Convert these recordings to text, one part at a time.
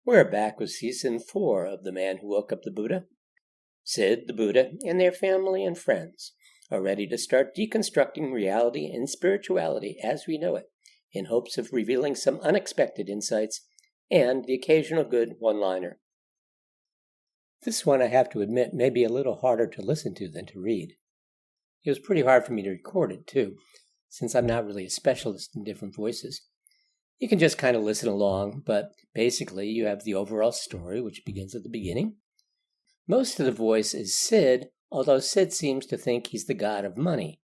We're back with Season 4 of The Man Who Woke Up the Buddha. Sid, the Buddha, and their family and friends are ready to start deconstructing reality and spirituality as we know it, in hopes of revealing some unexpected insights and the occasional good one-liner. This one, I have to admit, may be a little harder to listen to than to read. It was pretty hard for me to record it, too, since I'm not really a specialist in different voices. You can just kind of listen along, but basically you have the overall story, which begins at the beginning. Most of the voice is Sid, although Sid seems to think he's the god of money.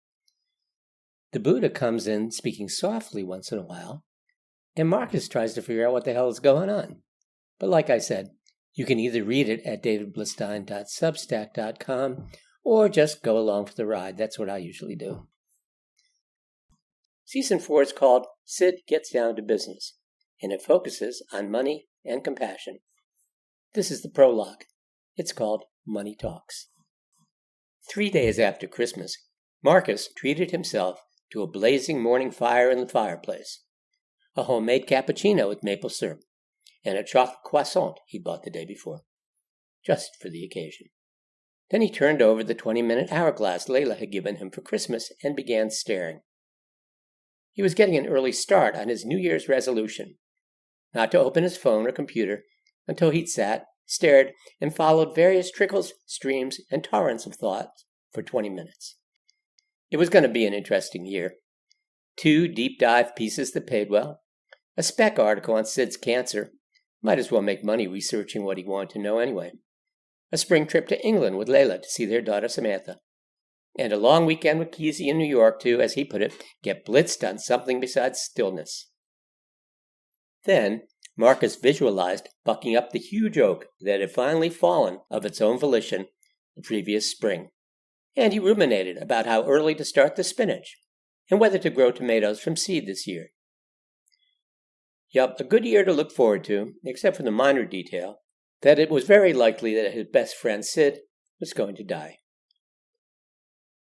The Buddha comes in speaking softly once in a while, and Marcus tries to figure out what the hell is going on. But like I said, you can either read it at davidblistein.substack.com or just go along for the ride. That's what I usually do. Season 4 is called Sid Gets Down to Business, and it focuses on money and compassion. This is the prologue. It's called Money Talks. 3 days after Christmas, Marcus treated himself to a blazing morning fire in the fireplace, a homemade cappuccino with maple syrup, and a chocolate croissant he bought the day before, just for the occasion. Then he turned over the 20-minute hourglass Layla had given him for Christmas and began staring. He was getting an early start on his New Year's resolution, not to open his phone or computer until he'd sat, stared, and followed various trickles, streams, and torrents of thoughts for 20 minutes. It was going to be an interesting year. 2 deep-dive pieces that paid well, a spec article on Sid's cancer, might as well make money researching what he wanted to know anyway, a spring trip to England with Layla to see their daughter Samantha, and a long weekend with Kesey in New York to, as he put it, get blitzed on something besides stillness. Then Marcus visualized bucking up the huge oak that had finally fallen of its own volition the previous spring, and he ruminated about how early to start the spinach and whether to grow tomatoes from seed this year. Yup, a good year to look forward to, except for the minor detail that it was very likely that his best friend Sid was going to die.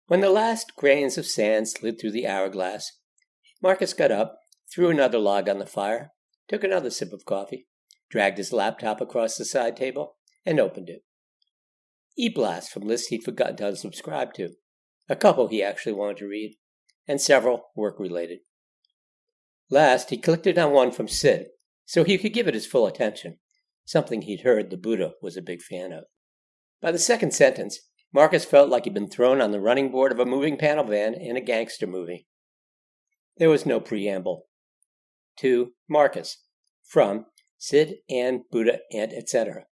When the last grains of sand slid through the hourglass, Marcus got up, threw another log on the fire, took another sip of coffee, dragged his laptop across the side table, and opened it. E-blasts from lists he'd forgotten to unsubscribe to, a couple he actually wanted to read, and several work-related. Last, he clicked it on one from Sid, so he could give it his full attention, something he'd heard the Buddha was a big fan of. By the second sentence, Marcus felt like he'd been thrown on the running board of a moving panel van in a gangster movie. There was no preamble. To Marcus, from Sid and Buddha and etc.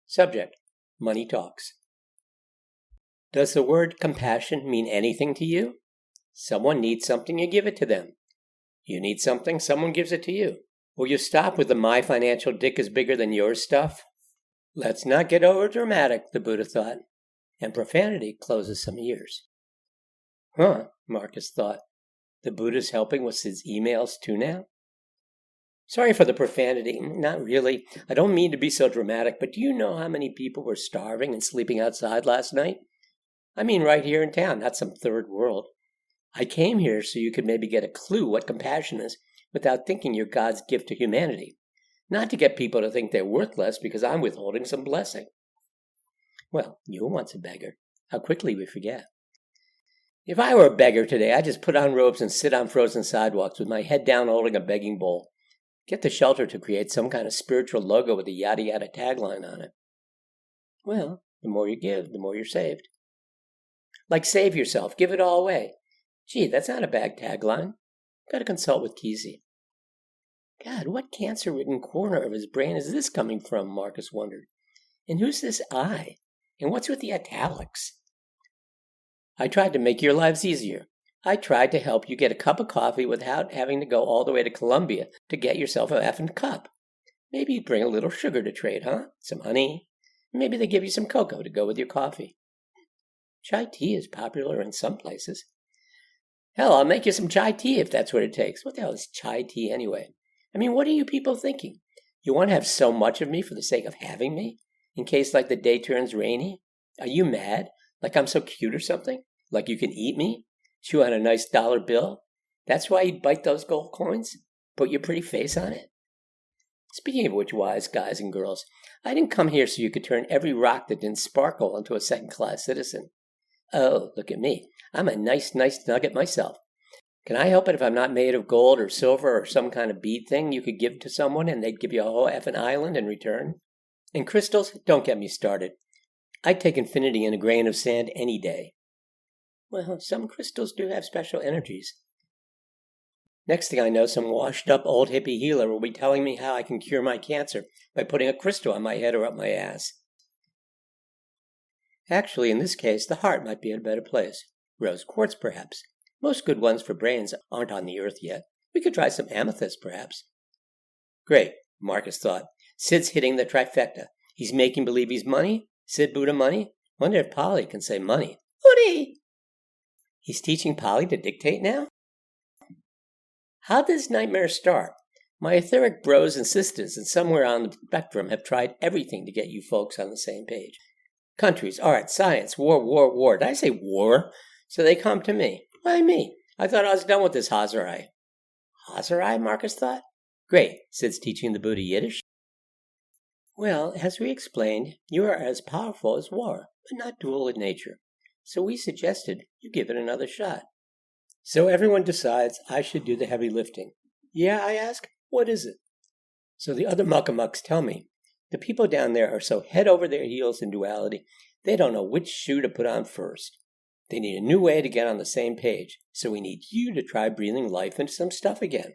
Subject, Money Talks. Does the word compassion mean anything to you? Someone needs something, you give it to them. You need something, someone gives it to you. Will you stop with the my financial dick is bigger than yours stuff? Let's not get over dramatic, the Buddha thought, and profanity closes some ears. Huh, Marcus thought. The Buddha's helping with his emails too now? Sorry for the profanity, not really. I don't mean to be so dramatic, but do you know how many people were starving and sleeping outside last night? I mean right here in town, not some third world. I came here so you could maybe get a clue what compassion is without thinking you're God's gift to humanity. Not to get people to think they're worthless because I'm withholding some blessing. Well, you were once a beggar. How quickly we forget. If I were a beggar today, I'd just put on robes and sit on frozen sidewalks with my head down holding a begging bowl. Get the shelter to create some kind of spiritual logo with a yada yada tagline on it. Well, the more you give, the more you're saved. Like save yourself, give it all away. Gee, that's not a bad tagline. Got to consult with Kesey. God, what cancer-ridden corner of his brain is this coming from, Marcus wondered. And who's this I? And what's with the italics? I tried to make your lives easier. I tried to help you get a cup of coffee without having to go all the way to Colombia to get yourself a effing cup. Maybe you'd bring a little sugar to trade, huh? Some honey. Maybe they give you some cocoa to go with your coffee. Chai tea is popular in some places. Hell, I'll make you some chai tea if that's what it takes. What the hell is chai tea anyway? I mean, what are you people thinking? You want to have so much of me for the sake of having me? In case, like, the day turns rainy? Are you mad? Like I'm so cute or something? Like you can eat me? Chew on a nice dollar bill? That's why you bite those gold coins? Put your pretty face on it? Speaking of which, wise guys and girls, I didn't come here so you could turn every rock that didn't sparkle into a second-class citizen. Oh, look at me. I'm a nice nugget myself. Can I help it if I'm not made of gold or silver or some kind of bead thing you could give to someone and they'd give you a whole effing island in return? And crystals? Don't get me started. I'd take infinity in a grain of sand any day. Well, some crystals do have special energies. Next thing I know, some washed-up old hippie healer will be telling me how I can cure my cancer by putting a crystal on my head or up my ass. Actually, in this case, the heart might be in a better place. Rose quartz, perhaps. Most good ones for brains aren't on the earth yet. We could try some amethyst, perhaps. Great, Marcus thought. Sid's hitting the trifecta. He's making believe he's money. Sid Buddha money. Wonder if Polly can say money. Hootie! He's teaching Polly to dictate now? How did this nightmare start? My etheric bros and sisters and somewhere on the spectrum have tried everything to get you folks on the same page. Countries, art, science, war. Did I say war? So they come to me. Why me? I thought I was done with this Hazarai. Hazarai, Marcus thought. Great, Sid's teaching the Buddha Yiddish. Well, as we explained, you are as powerful as war, but not dual in nature. So we suggested you give it another shot. So everyone decides I should do the heavy lifting. Yeah, I ask, what is it? So the other muckamucks tell me, the people down there are so head over their heels in duality, they don't know which shoe to put on first. They need a new way to get on the same page, so we need you to try breathing life into some stuff again.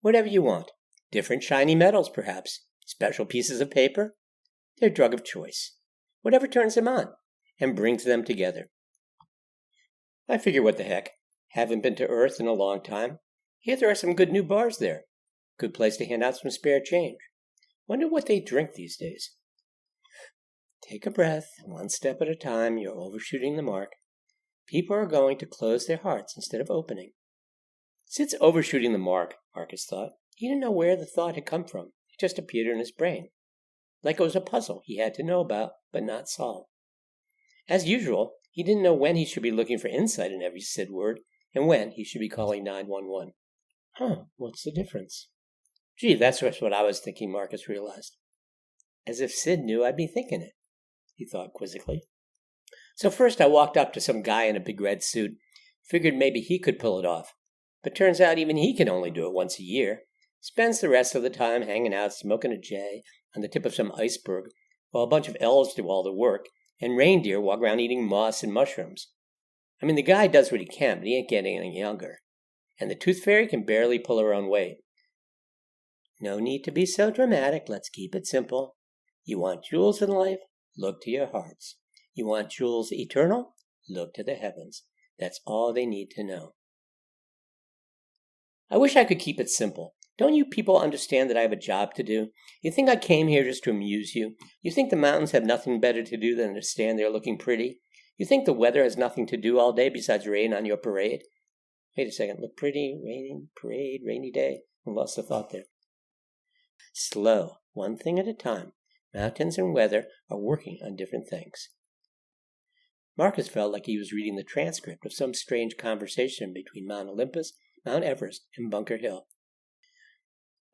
Whatever you want. Different shiny metals, perhaps. Special pieces of paper. Their drug of choice. Whatever turns them on, and brings them together. I figure what the heck. Haven't been to Earth in a long time. Hear there are some good new bars there. Good place to hand out some spare change. Wonder what they drink these days. Take a breath, one step at a time. You're overshooting the mark. People are going to close their hearts instead of opening. Sid's overshooting the mark, Marcus thought. He didn't know where the thought had come from. It just appeared in his brain. Like it was a puzzle he had to know about, but not solve. As usual, he didn't know when he should be looking for insight in every Sid word, and when he should be calling 911. What's the difference? Gee, that's just what I was thinking, Marcus realized. As if Sid knew I'd be thinking it, he thought quizzically. So first I walked up to some guy in a big red suit, figured maybe he could pull it off. But turns out even he can only do it once a year. Spends the rest of the time hanging out, smoking a J on the tip of some iceberg, while a bunch of elves do all the work, and reindeer walk around eating moss and mushrooms. I mean, the guy does what he can, but he ain't getting any younger. And the tooth fairy can barely pull her own weight. No need to be so dramatic. Let's keep it simple. You want jewels in life? Look to your hearts. You want jewels eternal? Look to the heavens. That's all they need to know. I wish I could keep it simple. Don't you people understand that I have a job to do? You think I came here just to amuse you? You think the mountains have nothing better to do than to stand there looking pretty? You think the weather has nothing to do all day besides rain on your parade? Wait a second. Look pretty, raining, parade, rainy day. I lost the thought there. Slow, one thing at a time. Mountains and weather are working on different things. Marcus felt like he was reading the transcript of some strange conversation between Mount Olympus, Mount Everest, and Bunker Hill.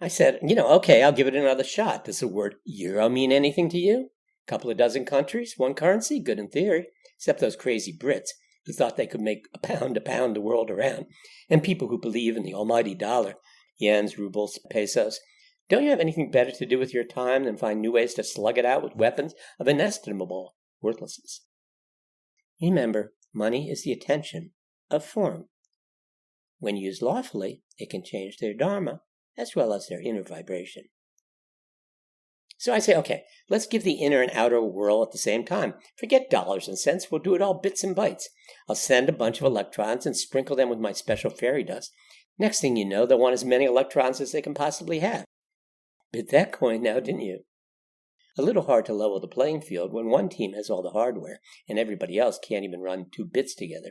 I said, okay, I'll give it another shot. Does the word euro mean anything to you? Couple of dozen countries, one currency, good in theory, except those crazy Brits who thought they could make a pound the world around, and people who believe in the almighty dollar, yens, rubles, pesos. Don't you have anything better to do with your time than find new ways to slug it out with weapons of inestimable worthlessness? Remember, money is the attention of form. When used lawfully, it can change their dharma as well as their inner vibration. So I say, okay, let's give the inner and outer whirl at the same time. Forget dollars and cents, we'll do it all bits and bytes. I'll send a bunch of electrons and sprinkle them with my special fairy dust. Next thing you know, they'll want as many electrons as they can possibly have. Bit that coin now, didn't you? A little hard to level the playing field when one team has all the hardware and everybody else can't even run two bits together.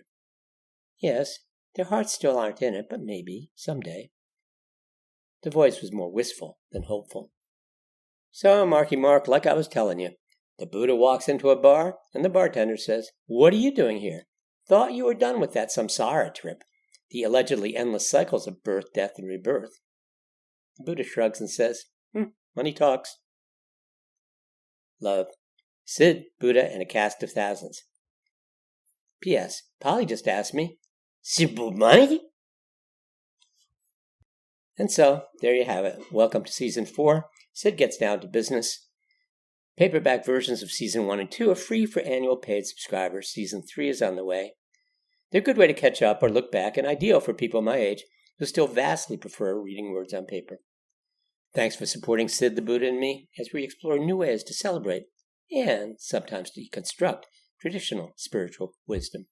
Yes, their hearts still aren't in it, but maybe, someday. The voice was more wistful than hopeful. So, Marky Mark, like I was telling you, the Buddha walks into a bar, and the bartender says, "What are you doing here? Thought you were done with that samsara trip, the allegedly endless cycles of birth, death, and rebirth." The Buddha shrugs and says, Money talks. Love, Sid, Buddha, and a cast of thousands. P.S. Polly just asked me, Simple money? And so, there you have it. Welcome to Season 4. Sid gets down to business. Paperback versions of Season 1 and 2 are free for annual paid subscribers. Season 3 is on the way. They're a good way to catch up or look back, and ideal for people my age who still vastly prefer reading words on paper. Thanks for supporting Sid, the Buddha, and me as we explore new ways to celebrate and sometimes deconstruct traditional spiritual wisdom.